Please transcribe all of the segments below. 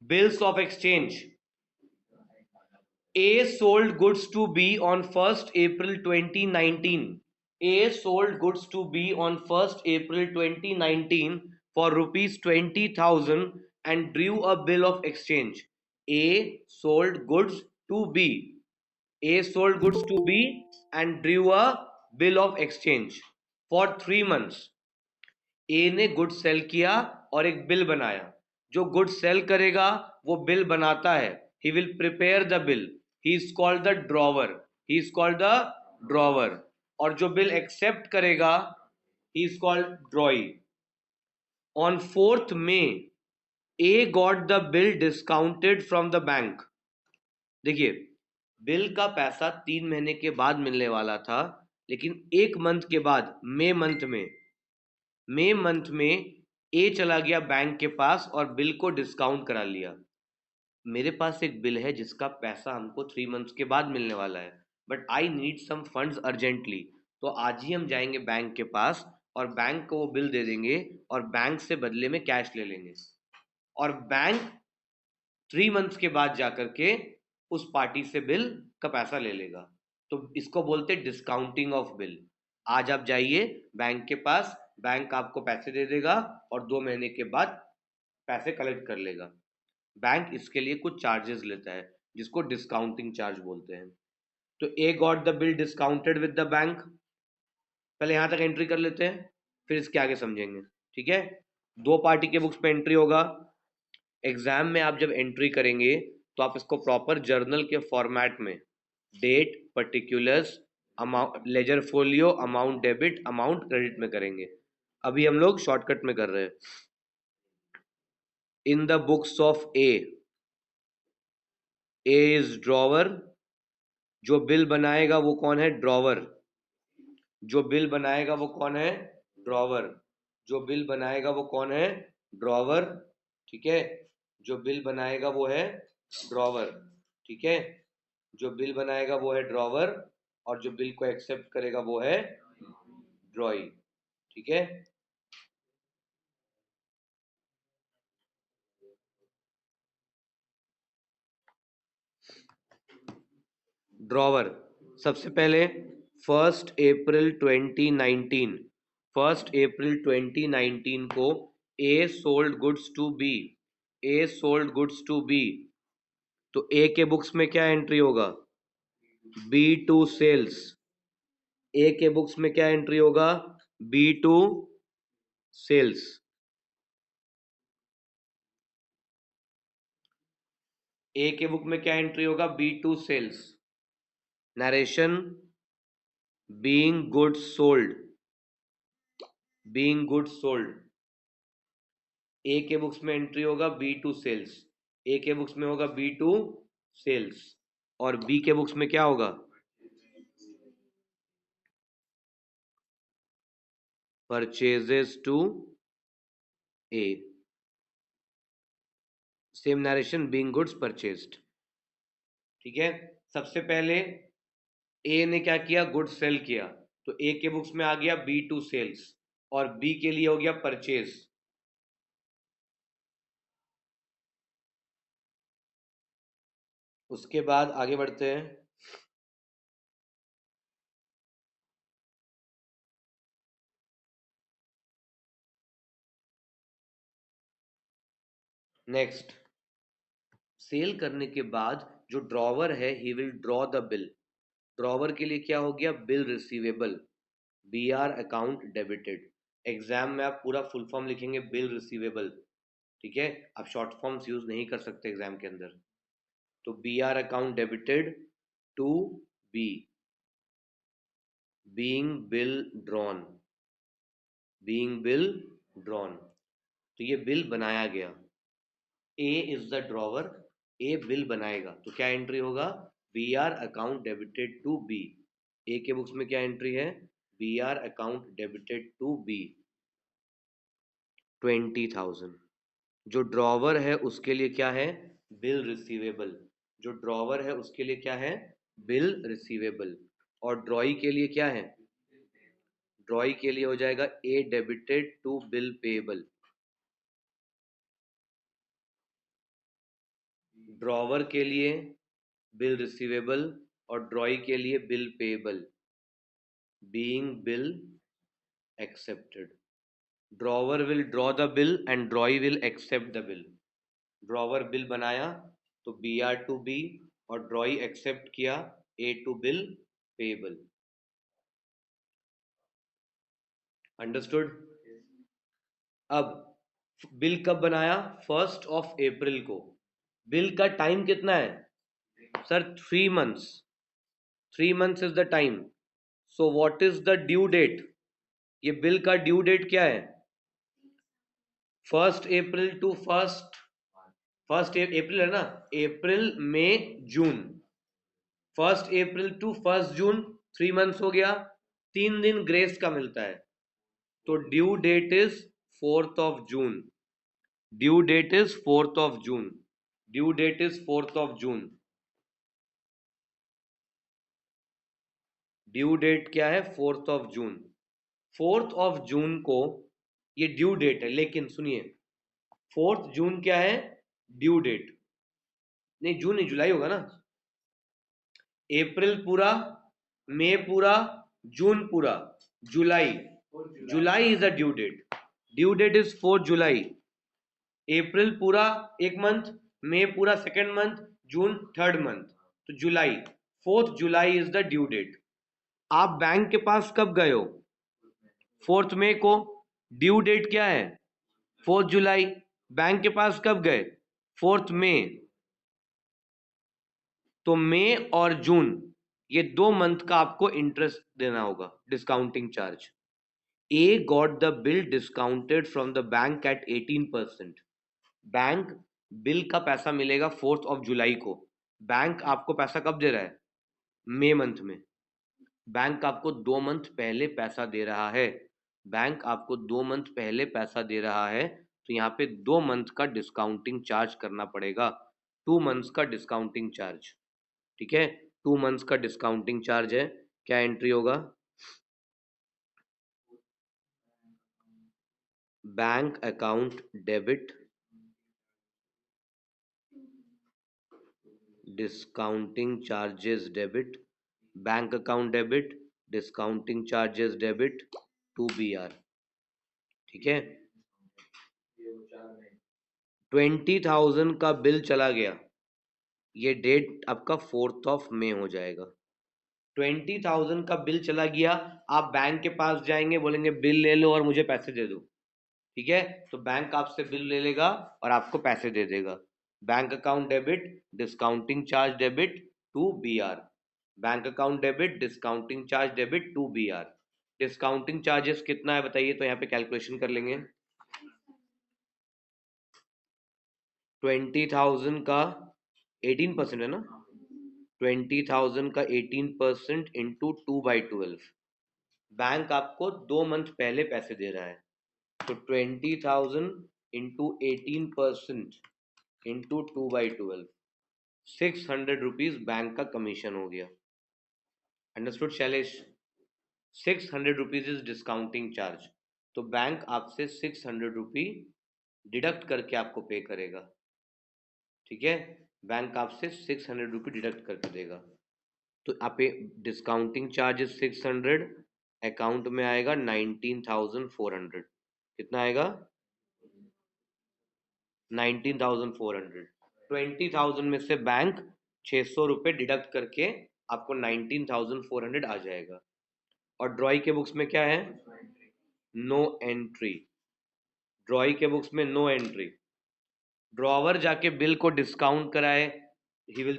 Bills of exchange. A sold goods to B on 1st April 2019. A sold goods to B on 1st April 2019 for rupees 20,000 and drew a bill of exchange. A sold goods to B. A sold goods to B and drew a bill of exchange for 3 months. ए ने good cell किया और एक bill बनाया. जो good cell करेगा वो bill बनाता है. ही will prepare the bill. He is called the drawer. He is called the drawer. और जो बिल एक्सेप्ट करेगा he is called ड्रॉई. On 4th May A got the bill discounted from the bank. देखिए, bill का पैसा 3 महीने के बाद मिलने वाला था, लेकिन 1 मंथ के बाद मई मंथ में ए चला गया बैंक के पास और बिल को डिस्काउंट करा लिया. मेरे पास एक बिल है जिसका पैसा हमको 3 मंथ्स के बाद मिलने वाला है, but I need some funds urgently. तो आज ही हम जाएंगे बैंक के पास और बैंक को वो बिल दे देंगे और बैंक से बदले में कैश ले लेंगे. और बैंक 3 मंथ्स के बाद जाकर के उस पार्टी से बिल का पैसा ले लेगा. तो इसको बोलते हैं डिस्काउंटिंग ऑफ बिल. आज आप जाइए बैंक के पास, बैंक आपको पैसे दे देगा और 2 महीने के बाद पैसे कलेक्ट कर लेगा. बैंक इसके लिए कुछ चार्जेस लेता है जिसको डिस्काउंटिंग चार्ज बोलते हैं. तो A got the bill discounted with the bank. पहले यहां तक एंट्री कर लेते हैं, फिर इसके आगे समझेंगे. ठीक है, 2 पार्टी के बुक्स पे एंट्री होगा. एग्जाम में आप जब एंट्री करेंगे तो आप इसको प्रॉपर जर्नल के फॉर्मेट में date, particulars, amount, ledger folio, amount debit, amount credit में करेंगे. अभी हम लोग शॉर्टकट में कर रहे हैं. In the books of A is drawer. जो बिल बनाएगा वो कौन है? ड्रॉवर. जो बिल बनाएगा वो कौन है? ड्रॉवर. जो बिल बनाएगा वो कौन है? ड्रॉवर. ठीक है, जो बिल बनाएगा वो है ड्रॉवर. ठीक है, जो बिल बनाएगा वो है ड्रॉवर और जो बिल को एक्सेप्ट करेगा वो है ड्रॉई. ठीक है, ड्रॉवर. सबसे पहले 1 अप्रैल 2019, 1 अप्रैल 2019 को A sold goods to B. A sold goods to B. तो ए के बुक्स में क्या एंट्री होगा? B to sales. ए के बुक्स में क्या एंट्री होगा? B to sales. ए के बुक में क्या एंट्री होगा? B to sales. Narration being goods sold. Being goods sold. A के बुक्स में एंट्री होगा बी टू सेल्स. ए के बुक्स में होगा बी टू सेल्स. और बी के बुक्स में क्या होगा? Purchases to A. Same narration, being goods purchased. ठीक है, सबसे पहले ए ने क्या किया? गुड सेल किया. तो ए के बुक्स में आ गया बी टू सेल्स और बी के लिए हो गया परचेज. उसके बाद आगे बढ़ते हैं. नेक्स्ट, सेल करने के बाद जो ड्रॉवर है ही will draw the bill. Drawer के लिए क्या हो गया? Bill receivable. B R account debited. Exam में आप पूरा फुल फॉर्म लिखेंगे बिल रिसीवेबल. ठीक है, आप शॉर्ट फॉर्म्स यूज नहीं कर सकते एग्जाम के अंदर. तो B R account debited to B. Being bill drawn. Being bill drawn. तो ये बिल बनाया गया. A is the drawer. A bill बनाएगा तो क्या एंट्री होगा? B R account debited to B. A के बुक्स में क्या एंट्री है? B R account debited to B 20,000. जो ड्रॉवर है उसके लिए क्या है? Bill receivable. जो ड्रॉवर है उसके लिए क्या है? Bill receivable. और ड्रॉई के लिए क्या है? ड्रॉई के लिए हो जाएगा A debited to bill payable. Drawer के लिए बिल रिसीवेबल और ड्रॉई के लिए bill payable, being bill accepted. Drawer will draw the bill and drawee will accept the bill. Drawer bill बनाया तो बी आर टू बी, और ड्रॉई accept किया ए to bill payable. Understood? अब बिल कब बनाया? 1 अप्रैल को। बिल का टाइम कितना है sir? 3 months। 3 months is the time. So what is the due date? ये बिल का ड्यू डेट क्या है? 1 अप्रैल टू फर्स्ट अप्रैल है ना? अप्रैल मई जून। 1 अप्रैल टू 1 जून, 3 months हो गया। 3 दिन ग्रेस का मिलता है, तो due date is 4th of June। Due date is 4th of June। Due date is 4th of June। Due date क्या है? 4th of June। 4th of June को ये ड्यू डेट है, लेकिन सुनिए, 4th June क्या है? ड्यू डेट नहीं, जून नहीं, जुलाई होगा ना। अप्रैल पूरा, मई पूरा, जून पूरा, जुलाई। July is the due date. Due date is 4 July. अप्रैल पूरा 1 मंथ, मई पूरा 2nd मंथ, जून 3rd मंथ, तो जुलाई। 4th July is the due date. आप बैंक के पास कब गए हो? 4 मई को। ड्यू डेट क्या है? 4th July। बैंक के पास कब गए? 4th मई। तो मई और जून, ये 2 मंथ का आपको इंटरेस्ट देना होगा, discounting charge. A got the bill discounted from the bank at 18%। Bank bill का पैसा मिलेगा 4th of July को। बैंक आपको पैसा कब दे रहा है? मई मंथ में। बैंक आपको 2 मंथ पहले पैसा दे रहा है। बैंक आपको 2 मंथ पहले पैसा दे रहा है, तो यहाँ पे 2 मंथ का डिस्काउंटिंग चार्ज करना पड़ेगा। 2 मंथ्स का डिस्काउंटिंग चार्ज। ठीक है, 2 मंथ्स का डिस्काउंटिंग चार्ज है। क्या एंट्री होगा? Bank account debit, discounting charges debit, bank account debit, discounting charges debit to B R. ठीक है, 20,000 का बिल चला गया, ये डेट आपका 4th of May हो जाएगा। 20,000 का बिल चला गया, आप बैंक के पास जाएंगे, बोलेंगे बिल ले लो और मुझे पैसे दे दो। ठीक है, तो बैंक आपसे बिल ले लेगा और आपको पैसे दे देगा। Bank account debit, discounting charge debit to B R. Bank account debit, discounting charge debit to B R. Discounting charges कितना है बताइए, तो यहाँ पे कैलकुलेशन कर लेंगे। 20,000 का 18% है ना? 20,000 का 18% इंटू 2/12। बैंक आपको 2 मंथ पहले पैसे दे रहा है, तो 20,000 इंटू 18% इंटू 2/12, 600 रुपीज बैंक का कमीशन हो गया। Understood Shailesh? 600 rupees is discounting charge, तो बैंक आपसे 600 रुपी डिडक्ट करके आपको पे करेगा। ठीक है, बैंक आपसे 600 रुपी डिडक्ट करके देगा। तो आप डिस्काउंटिंग चार्ज 600, अकाउंट में आएगा 19,400। कितना आएगा? 19,400। 20,000 में से बैंक 600 रुपये डिडक्ट करके आपको 19,400 आ जाएगा। और ड्रॉई के बुक्स में क्या है? No entry. ड्रॉई के बुक्स में नो एंट्री। ड्रॉवर जाके बिल को डिस्काउंट कराए, ही विल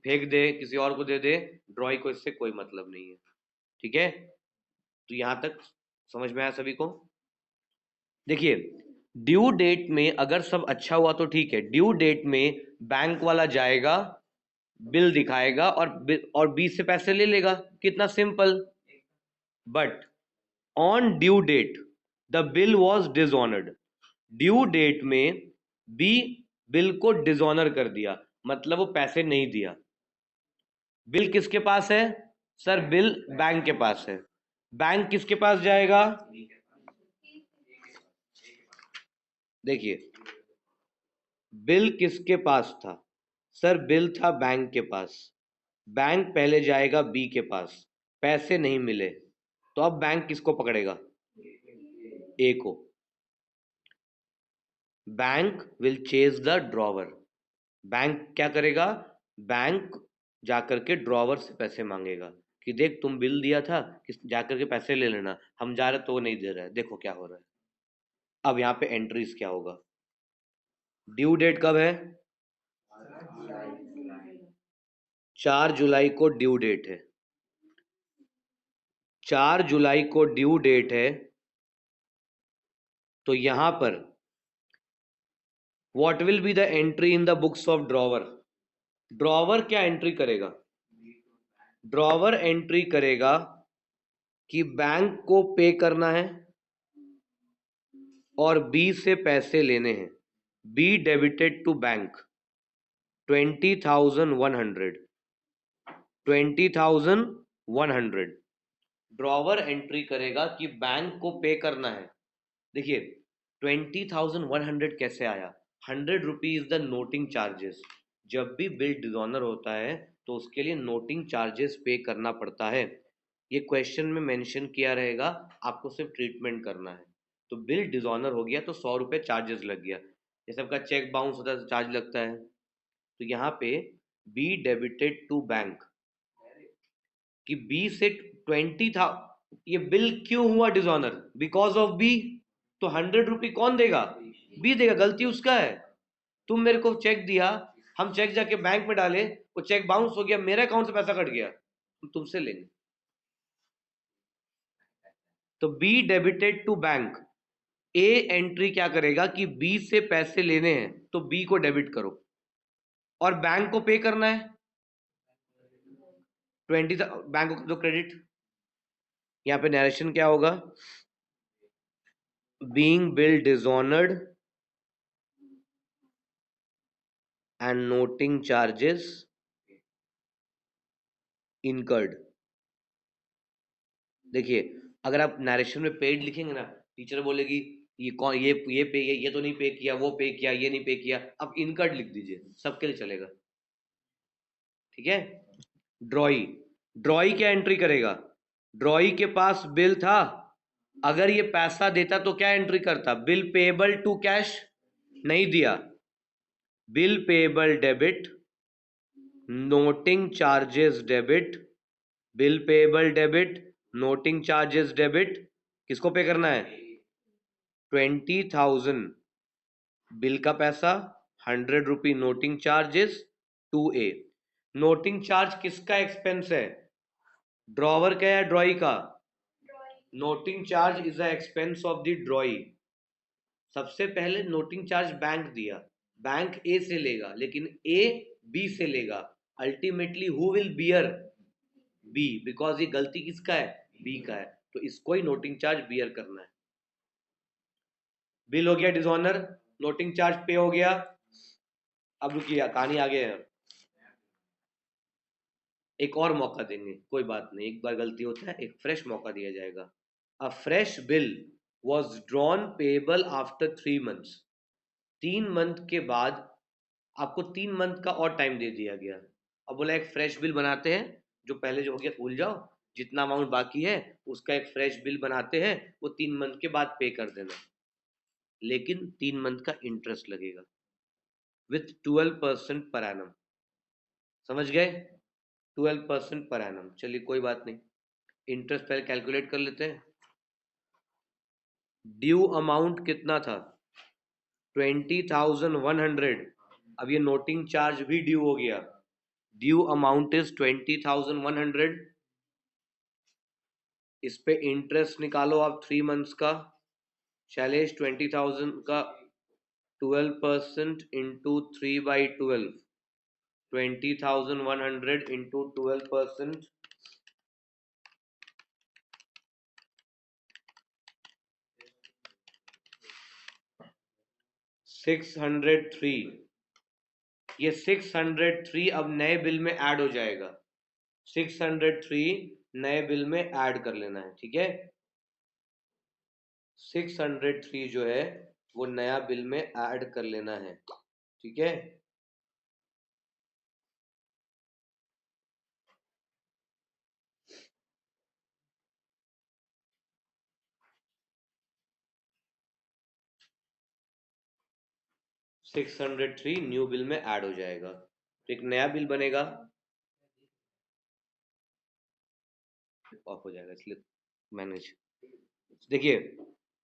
फेंक दे, किसी और को दे दे, ड्रॉई को इससे कोई मतलब नहीं है। ठीक है, तो यहां तक समझ में आया सभी को? देखिए, ड्यू डेट में अगर सब अच्छा हुआ तो ठीक है। ड्यू डेट में बैंक वाला जाएगा, बिल दिखाएगा और 20 से पैसे ले लेगा। कितना simple. But on due date the bill was dishonoured. Due date में बी बिल को डिसऑनर कर दिया, मतलब वो पैसे नहीं दिया। बिल किसके पास है सर? बिल बैंक के पास है। बैंक किसके पास जाएगा? देखिए, बिल किसके पास था? सर बिल था बैंक के पास, बैंक पहले जाएगा बी के पास, पैसे नहीं मिले, तो अब बैंक किसको पकड़ेगा? ए को। Bank will chase the drawer. Bank क्या करेगा? बैंक जाकर के ड्रॉवर से पैसे मांगेगा कि देख तुम बिल दिया था, कि जाकर के पैसे ले लेना, हम जा रहे तो वो नहीं दे रहा है, देखो क्या हो रहा है। अब यहाँ पे एंट्रीज क्या होगा? ड्यू डेट कब है? 4 जुलाई को ड्यू डेट है। 4 जुलाई को ड्यू डेट है, तो यहां पर what will be the entry in the books of drawer? Drawer क्या एंट्री करेगा? ड्रॉवर एंट्री करेगा कि बैंक को पे करना है और बी से पैसे लेने हैं। B debited to bank 20,100, 20,100। Drawer entry करेगा कि बैंक को पे करना है। देखिए 20,100 कैसे आया? 100 रुपीज द नोटिंग चार्जेस। जब भी बिल डिजॉनर होता है तो उसके लिए नोटिंग चार्जेस पे करना पड़ता है। ये क्वेश्चन में मेंशन किया रहेगा, आपको सिर्फ ट्रीटमेंट करना है। तो बिल डिजॉनर हो गया तो 100 रुपये चार्जेस लग गया, जैसे आपका चेक बाउंस होता है तो चार्ज लगता है। तो यहाँ पे बी डेबिटेड टू बैंक कि बी से 20 था। ये बिल क्यों हुआ डिसऑनर? Because of B. तो 100 रुपये कौन देगा? बी देगा, गलती उसका है। तुम मेरे को चेक दिया, हम चेक जाके बैंक में डाले, वो चेक बाउंस हो गया, मेरे अकाउंट से पैसा कट गया, हम तुमसे लेंगे। तो B debited to bank. A entry क्या करेगा कि बी से पैसे लेने हैं तो बी को डेबिट करो, और बैंक को पे करना है 20, बैंक को जो क्रेडिट। यहाँ पे नरेशन क्या होगा? Being bill dishonoured and noting charges incurred। देखिए अगर आप नरेशन में पेड लिखेंगे ना, टीचर बोलेगी ये कौन, ये पे, ये तो नहीं पे किया, वो पे किया, ये नहीं पे किया, आप इनकर्ड लिख दीजिए, सबके लिए चलेगा। ठीक है। ड्रॉई, ड्रॉई क्या एंट्री करेगा? ड्रॉई के पास बिल था, अगर ये पैसा देता तो क्या एंट्री करता? बिल पेएबल टू कैश, नहीं दिया, bill payable debit, noting charges debit, bill payable debit, noting charges debit. किसको पे करना है? 20,000 बिल का पैसा, 100 rupee noting charges to A. Noting charge किसका एक्सपेंस है? ड्रॉवर का या ड्रॉई का? Noting charge is a expense of the drawee. सबसे पहले नोटिंग चार्ज बैंक दिया, बैंक ए से लेगा, लेकिन ए बी से लेगा। Ultimately who will bear? B, because ये गलती किसका है? बी का है, तो इसको ही नोटिंग चार्ज बियर करना है। बिल हो गया डिसऑनर, नोटिंग चार्ज पे हो गया। अब रुकिए, कहानी आगे है। एक और मौका देंगे, कोई बात नहीं, एक बार गलती होता है, एक फ्रेश मौका दिया जाएगा। अ fresh bill was drawn payable after 3 months. 3 month के बाद आपको 3 मंथ का और टाइम दे दिया गया। अब बोला एक फ्रेश बिल बनाते हैं, जो पहले जो हो गया भूल जाओ, जितना अमाउंट बाकी है उसका एक फ्रेश बिल बनाते हैं, वो 3 मंथ के बाद पे कर देना, लेकिन 3 मंथ का इंटरेस्ट लगेगा विथ 12% पर एनम। समझ गए? 12% पर एनम। चलिए कोई बात नहीं, इंटरेस्ट पहले कैलकुलेट कर लेते हैं। ड्यू अमाउंट कितना था? 20,100। अब ये नोटिंग चार्ज भी ड्यू हो गया। Due amount is 20,100। इस पे इंटरेस्ट निकालो आप 3 मंथ्स का। शैलेश 20,000 का 12% इंटू 3/12, 20,100 इंटू 12%, 603। ये 603 अब नए बिल में ऐड हो जाएगा। 603 नए बिल में ऐड कर लेना है, ठीक है। 603 जो है वो नया बिल में ऐड कर लेना है, ठीक है। 603 न्यू बिल में ऐड हो जाएगा, तो एक नया बिल बनेगा, ऑफ हो जाएगा इसलिए मैनेज। देखिए,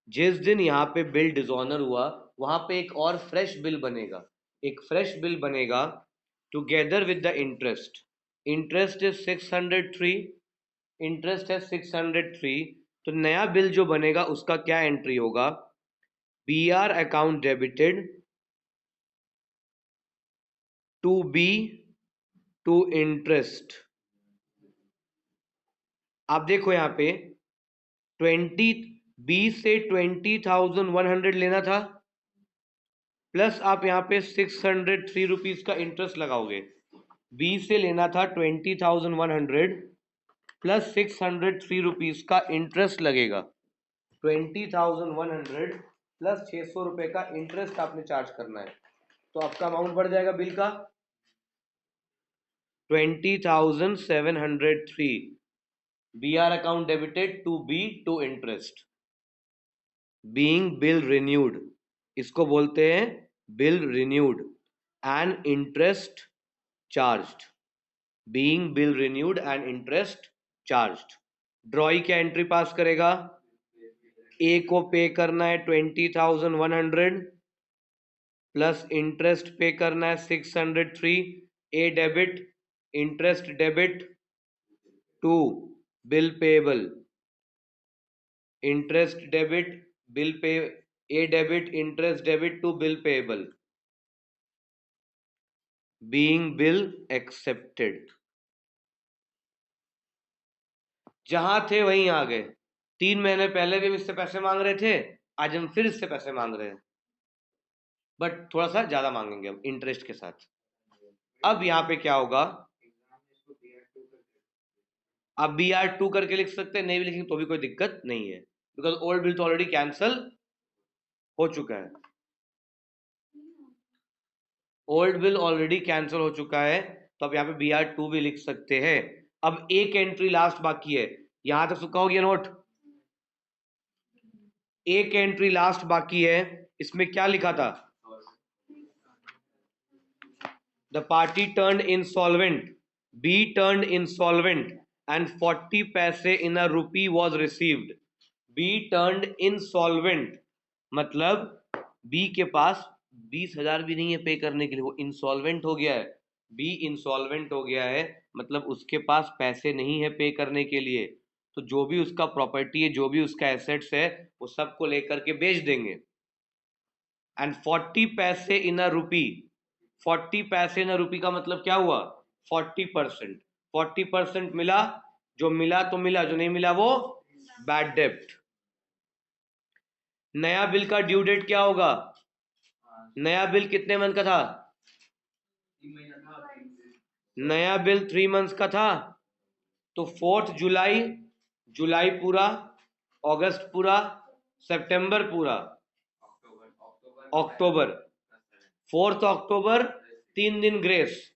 जिस दिन यहाँ पे बिल डिसऑनर हुआ वहां पे एक और फ्रेश बिल बनेगा, एक फ्रेश बिल बनेगा together with the interest. Interest is 603, interest है 603, तो नया बिल जो बनेगा उसका क्या एंट्री होगा? B R account debited to B to interest. आप देखो यहाँ पे 20, बी से 20,100 लेना था, प्लस आप यहाँ पे 603 रुपीज का इंटरेस्ट लगाओगे। बी से लेना था 20,100 प्लस 603 रुपीज का इंटरेस्ट लगेगा। 20,100 प्लस 600 रुपए का इंटरेस्ट आपने चार्ज करना है, तो आपका अमाउंट बढ़ जाएगा बिल का 20,703। B R account debited to B to interest, being bill renewed, इसको बोलते हैं bill renewed, and interest charged, being bill renewed and interest charged. Drawee क्या एंट्री पास करेगा? ए को पे करना है 20,100 प्लस इंटरेस्ट पे करना है 603। A debit, interest debit to bill payable, interest debit bill pay, A debit interest debit to bill payable, being bill accepted. जहां थे वहीं आ गए। 3 महीने पहले भी हम इससे पैसे मांग रहे थे, आज हम फिर इससे पैसे मांग रहे हैं, बट थोड़ा सा ज्यादा मांगेंगे हम इंटरेस्ट के साथ। अब यहाँ पे क्या होगा? आप बी आर टू करके लिख सकते हैं, नहीं भी लिखेंगे तो भी कोई दिक्कत नहीं है, बिकॉज ओल्ड बिल तो ऑलरेडी कैंसल हो चुका है, ओल्ड बिल ऑलरेडी कैंसिल हो चुका है, तो आप यहाँ पे बी आर टू भी लिख सकते हैं। अब एक एंट्री लास्ट बाकी है, यहां तक सुखा हो गया नोट? एक एंट्री लास्ट बाकी है, इसमें क्या लिखा था? The party turned insolvent, B turned insolvent and 40 पैसे in a rupee was received. B turned insolvent मतलब बी के पास 20,000 भी नहीं है पे करने के लिए, वो इंसॉल्वेंट हो गया है। बी इंसॉल्वेंट हो गया है मतलब उसके पास पैसे नहीं है पे करने के लिए, तो जो भी उसका प्रॉपर्टी है, जो भी उसका एसेट्स है, वो सबको लेकर के बेच देंगे। एंड 40 पैसे इन अ रूपी, 40 पैसे इन अ रूपी का मतलब क्या हुआ? 40%। 40% मिला, जो मिला तो मिला, जो नहीं मिला वो बैड डेप्ट। नया बिल का ड्यू डेट क्या होगा? नया बिल कितने मंथ का था? नया बिल 3 मंथ्स का था, तो 4 जुलाई, जुलाई पूरा, अगस्त पूरा, सितंबर पूरा, अक्टूबर, 4 अक्टूबर, 3 दिन ग्रेस।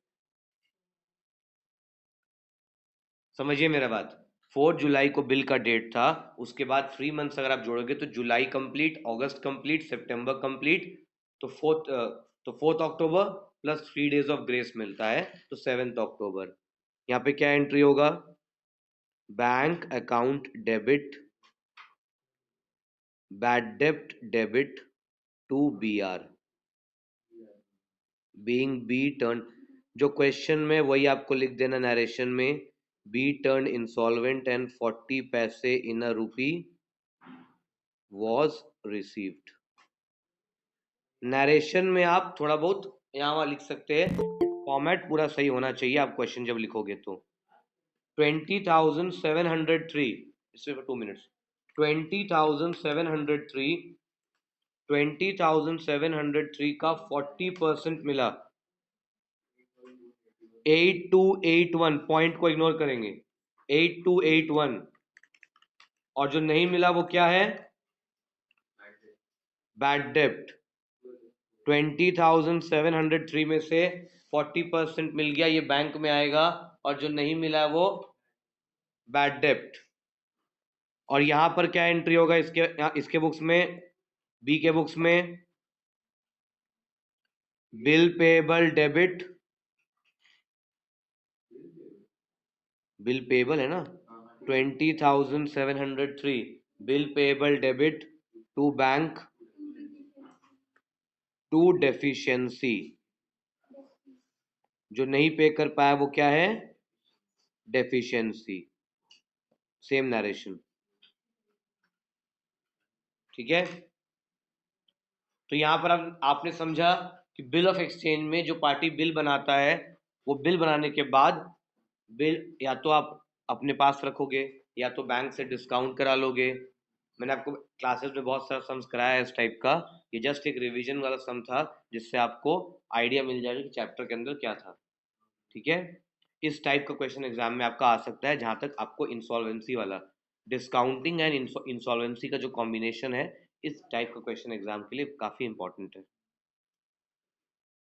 समझिए मेरा बात, 4 जुलाई को बिल का डेट था, उसके बाद 3 मंथ्स अगर आप जोड़ोगे तो जुलाई कंप्लीट, अगस्त कंप्लीट, सितंबर कंप्लीट, तो 4 अक्टूबर प्लस 3 डेज ऑफ ग्रेस मिलता है, तो 7 अक्टूबर। यहाँ पे क्या एंट्री होगा? बैंक अकाउंट डेबिट, बैड डेप्ट debit to B R, being B turn, जो क्वेश्चन में वही आपको लिख देना नरेशन में, बी टर्न इंसॉल्वेंट एंड 40 पैसे in a rupee was received. Narration में आप थोड़ा बहुत यहाँ वहाँ लिख सकते हैं, फॉर्मेट पूरा सही होना चाहिए आप क्वेश्चन जब लिखोगे तो। 20,703, इसमें 2 मिनट्स, 20,703, 20,703 का 40% मिला 8281, पॉइंट को इग्नोर करेंगे, 8281, और जो नहीं मिला वो क्या है? बैड डेप्ट। 20,703 में से 40% मिल गया, ये बैंक में आएगा, और जो नहीं मिला वो बैड डेप्ट। और यहां पर क्या एंट्री होगा इसके बुक्स में, बी के बुक्स में? Bill payable debit, bill payable है ना, 20,703, bill payable debit to bank to deficiency. जो नहीं पे कर पाया वो क्या है? डेफिशिएंसी। Same narration. ठीक है। तो यहां पर आपने समझा कि बिल ऑफ एक्सचेंज में जो पार्टी बिल बनाता है, वो बिल बनाने के बाद बिल या तो आप अपने पास रखोगे या तो बैंक से डिस्काउंट करा लोगे। मैंने आपको क्लासेस में बहुत सारा सम्स कराया है इस टाइप का। ये जस्ट एक रिवीजन वाला सम था जिससे आपको आइडिया मिल जाएगा कि चैप्टर के अंदर क्या था। ठीक है। इस टाइप का क्वेश्चन एग्जाम में आपका आ सकता है, जहां तक आपको इंसॉल्वेंसी वाला, डिस्काउंटिंग एंड इंसॉल्वेंसी का जो कॉम्बिनेशन है, इस टाइप का क्वेश्चन एग्जाम के लिए काफी इंपॉर्टेंट है।